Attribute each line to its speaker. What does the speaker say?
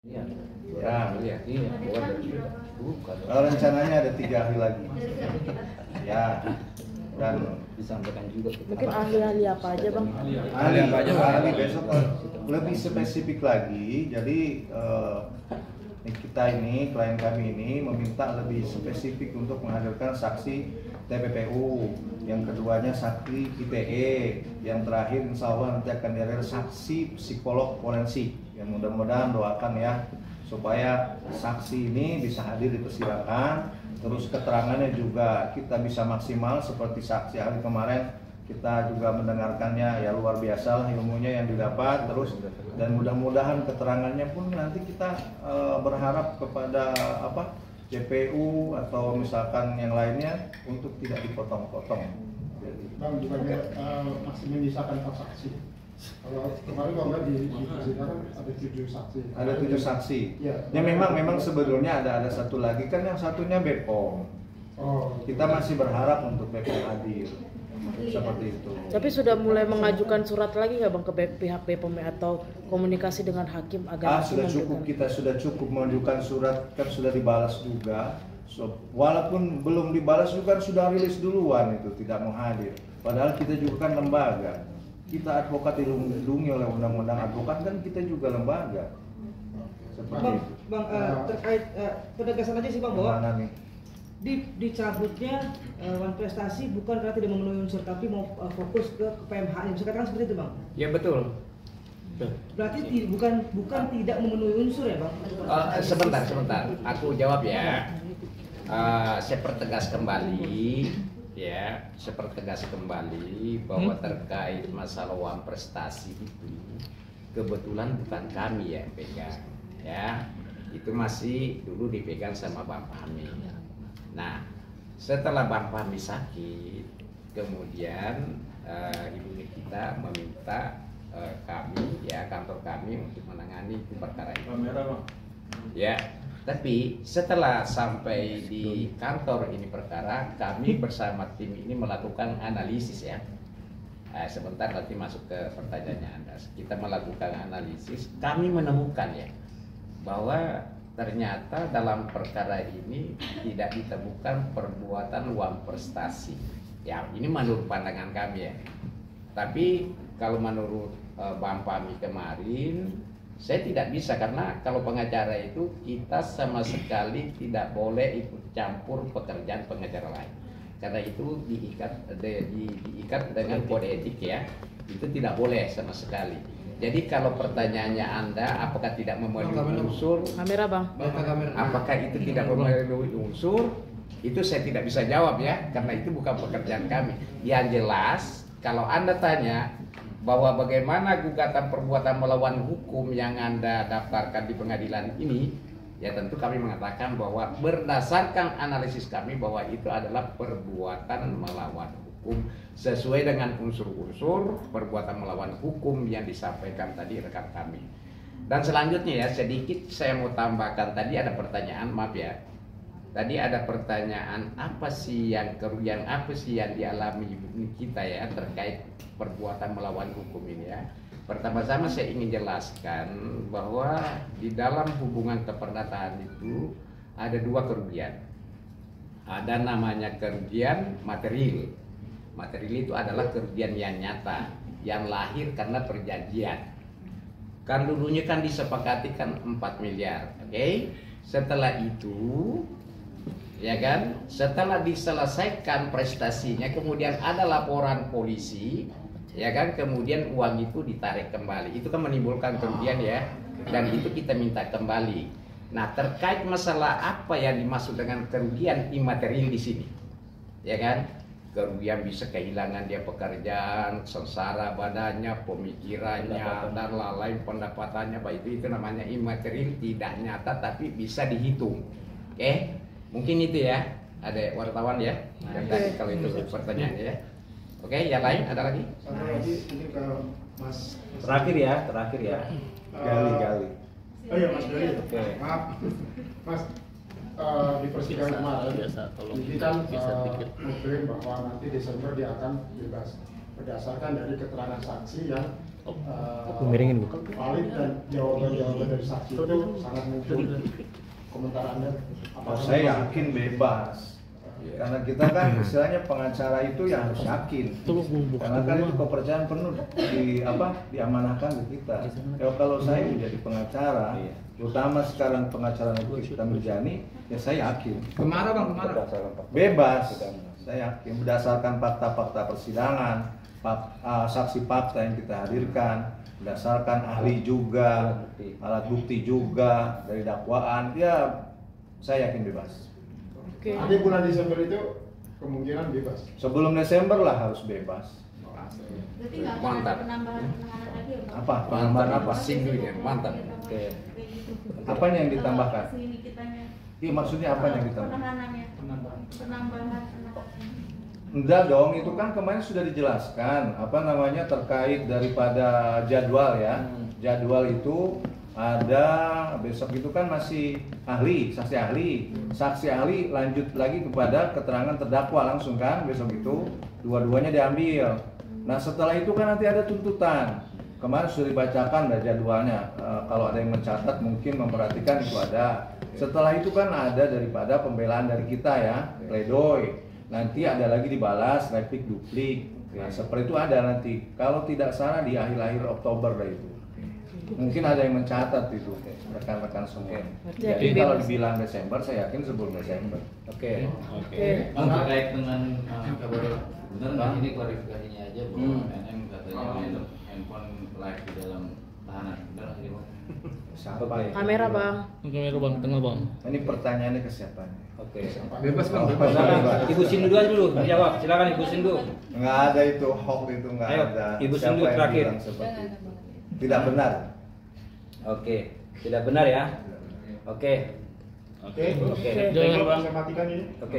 Speaker 1: Iya,
Speaker 2: Ya,
Speaker 1: iya, iya, bukan.
Speaker 2: rencananya ada 3 hari lagi. Ya, dan
Speaker 1: Disampaikan juga.
Speaker 3: Mungkin ahli-ahli apa aja bang?
Speaker 2: ahli
Speaker 1: apa aja, Pak?
Speaker 2: ahli besok lebih spesifik lagi. Jadi kita ini, klien kami ini meminta lebih spesifik untuk menghadirkan saksi TPPU, yang keduanya saksi ITE, yang terakhir insya Allah nanti akan dihadir saksi psikolog forensik. Yang mudah-mudahan doakan ya supaya saksi ini bisa hadir di persidangan, terus keterangannya juga kita bisa maksimal seperti saksi ahli kemarin. Kita juga mendengarkannya ya luar biasa lah ilmunya yang didapat, terus dan mudah-mudahan keterangannya pun nanti kita berharap kepada JPU atau misalkan yang lainnya untuk tidak dipotong-potong.
Speaker 4: Bang, bukannya masih menyisakan 4 saksi. Kalau kemarin kalau nggak di persidangan ada 7 saksi.
Speaker 2: Ada 7 saksi.
Speaker 4: Ya.
Speaker 2: Ya memang sebetulnya ada satu lagi kan, yang satunya BPOM.
Speaker 4: Oh.
Speaker 2: Kita masih berharap untuk BPOM hadir. Seperti itu.
Speaker 3: Tapi sudah mulai mengajukan surat lagi nggak bang ke pihak BPOM atau komunikasi dengan hakim agar
Speaker 2: Sudah cukup, kita sudah cukup mengajukan surat, kan sudah dibalas juga. So, walaupun belum dibalas juga sudah rilis duluan itu tidak mau hadir. Padahal kita juga kan lembaga. Kita advokat dilindungi oleh undang-undang advokat, kan kita juga lembaga. Seperti
Speaker 5: Bang,
Speaker 2: itu.
Speaker 5: terkait penegasan aja sih bang bahwa
Speaker 2: Mana nih?
Speaker 5: dicabutnya wan prestasi bukan karena tidak memenuhi unsur tapi mau fokus ke PMH. Bisa katakan seperti itu bang?
Speaker 1: Ya betul.
Speaker 5: Berarti bukan tidak memenuhi unsur ya bang?
Speaker 1: Sebentar, aku jawab ya. Saya pertegas kembali, bahwa terkait masalah uang prestasi itu kebetulan bukan kami yang pegang, ya. Itu masih dulu dipegang sama Bang Fahmi. Nah, setelah Bang Fahmi sakit, kemudian ibu kita meminta kami, ya kantor kami untuk menangani perkara itu. Ya, tapi setelah sampai di kantor ini perkara, kami bersama tim ini melakukan analisis ya. Sebentar nanti masuk ke pertanyaannya Anda. Kita melakukan analisis, kami menemukan ya bahwa ternyata dalam perkara ini tidak ditemukan perbuatan uang prestasi. Ya, ini menurut pandangan kami ya. Tapi kalau menurut Bang Fahmi kemarin, saya tidak bisa karena kalau pengacara itu kita sama sekali tidak boleh ikut campur pekerjaan pengacara lain. Karena itu diikat dengan kode etik ya. Itu tidak boleh sama sekali. Jadi kalau pertanyaannya Anda apakah tidak memenuhi unsur,
Speaker 3: kamera bang.
Speaker 1: apakah itu tidak memenuhi unsur, itu saya tidak bisa jawab ya, karena itu bukan pekerjaan kami. Yang jelas kalau Anda tanya bahwa bagaimana gugatan perbuatan melawan hukum yang Anda daftarkan di pengadilan ini, ya tentu kami mengatakan bahwa berdasarkan analisis kami bahwa itu adalah perbuatan melawan hukum sesuai dengan unsur-unsur perbuatan melawan hukum yang disampaikan tadi rekan kami. Dan selanjutnya ya sedikit saya mau tambahkan, tadi ada pertanyaan, maaf ya. Tadi ada pertanyaan apa sih yang kerugian apa sih yang dialami kita ya terkait perbuatan melawan hukum ini ya. Pertama-tama saya ingin jelaskan bahwa di dalam hubungan keperdataan itu ada 2 kerugian. Ada namanya kerugian material. Material itu adalah kerugian yang nyata, yang lahir karena perjanjian. Kan dulunya kan disepakati kan 4 miliar, oke? Setelah itu, ya kan, setelah diselesaikan prestasinya, kemudian ada laporan polisi, ya kan, kemudian uang itu ditarik kembali. Itu kan menimbulkan kerugian ya, dan itu kita minta kembali. Nah, terkait masalah apa yang dimaksud dengan kerugian imaterial di sini, ya kan? Kerugian bisa kehilangan dia pekerjaan, sengsara badannya, pemikirannya, dan lain pendapatannya, baik itu namanya imaterial, tidak nyata tapi bisa dihitung. Oke, mungkin itu ya. Ada wartawan ya, dan tadi kalau itu pertanyaannya ya. Oke, yang lain ada lagi?
Speaker 4: Satu lagi ini ke Mas.
Speaker 2: Terakhir ya. Gali.
Speaker 4: Oh iya Mas Gali.
Speaker 2: Oke.
Speaker 4: Maaf, Mas. Di persidangan kemarin, ini kan mengklaim bahwa nanti Desember dia akan bebas berdasarkan dari keterangan saksi yang
Speaker 6: Miringin, Bu.
Speaker 4: valid dan jawaban-jawaban dari saksi itu sangat muncul. Komentar Anda?
Speaker 2: Saya yakin bebas. Karena kita kan istilahnya pengacara itu yang harus yakin. Karena kan itu kepercayaan penuh diamanahkan ke kita. Ya, kalau saya menjadi pengacara, terutama sekarang pengacara negeri kita menjani, ya saya yakin.
Speaker 1: Kemana bang? Kemana?
Speaker 2: Bebas. Saya yakin berdasarkan fakta-fakta persidangan, saksi fakta yang kita hadirkan, berdasarkan ahli juga, alat bukti juga dari dakwaan, ya saya yakin bebas.
Speaker 3: Oke.
Speaker 4: Nanti bulan Desember itu kemungkinan bebas.
Speaker 2: Sebelum Desember lah harus bebas.
Speaker 7: Berarti nggak akan ada
Speaker 1: Mantap.
Speaker 7: penambahan penahanan lagi ya, Bang?
Speaker 2: Apa?
Speaker 1: Penambahan apa?
Speaker 7: Kayak
Speaker 1: Singgungnya, mantap.
Speaker 7: gitu.
Speaker 1: Oke.
Speaker 7: Kayak gitu.
Speaker 2: Apanya yang ditambahkan?
Speaker 7: Sini kitanya.
Speaker 2: Iya, maksudnya apa yang ditambahkan?
Speaker 7: Penahanannya. Penambahan.
Speaker 2: Enggak dong, itu kan kemarin sudah dijelaskan terkait daripada jadwal ya. Jadwal itu ada besok itu kan masih saksi ahli lanjut lagi kepada keterangan terdakwa langsung kan besok itu dua-duanya diambil. Nah setelah itu kan nanti ada tuntutan. Kemarin sudah dibacakan jadwalnya. Kalau ada yang mencatat mungkin memperhatikan itu ada. Setelah itu kan ada daripada pembelaan dari kita ya, pledoi. Nanti ada lagi dibalas replik duplik. Nah, seperti itu ada nanti. Kalau tidak salah di akhir-akhir Oktober lah itu. Mungkin ada yang mencatat itu rekan-rekan semua.
Speaker 3: Berarti
Speaker 2: Jadi
Speaker 3: yakin
Speaker 2: kalau
Speaker 3: bebas.
Speaker 2: dibilang Desember, saya yakin sebelum Desember.
Speaker 1: Oke.
Speaker 8: Bang, terkait dengan benar nggak ini klarifikasinya aja bahwa NM katanya main handphone live di dalam tahanan, benar nggak sih, Bang?
Speaker 2: Siapa ya?
Speaker 3: Kamera bang.
Speaker 6: Kamera bang, tengah bang.
Speaker 2: Ini pertanyaannya ke siapa?
Speaker 1: Oke. Bebas bang. Bebas.
Speaker 2: Bebas.
Speaker 9: Ibu Sindu dulu menjawab. Silakan Ibu Sindu.
Speaker 2: Nggak ada itu hoax itu nggak
Speaker 9: Ayo,
Speaker 2: ada.
Speaker 9: Ibu
Speaker 2: Siapa
Speaker 9: Sindu
Speaker 2: yang
Speaker 9: terakhir.
Speaker 2: bilang seperti itu? Tidak benar.
Speaker 9: Oke, tidak benar ya. Oke.
Speaker 4: Oke,
Speaker 9: Oke.
Speaker 4: Saya matikan ini.
Speaker 9: Oke.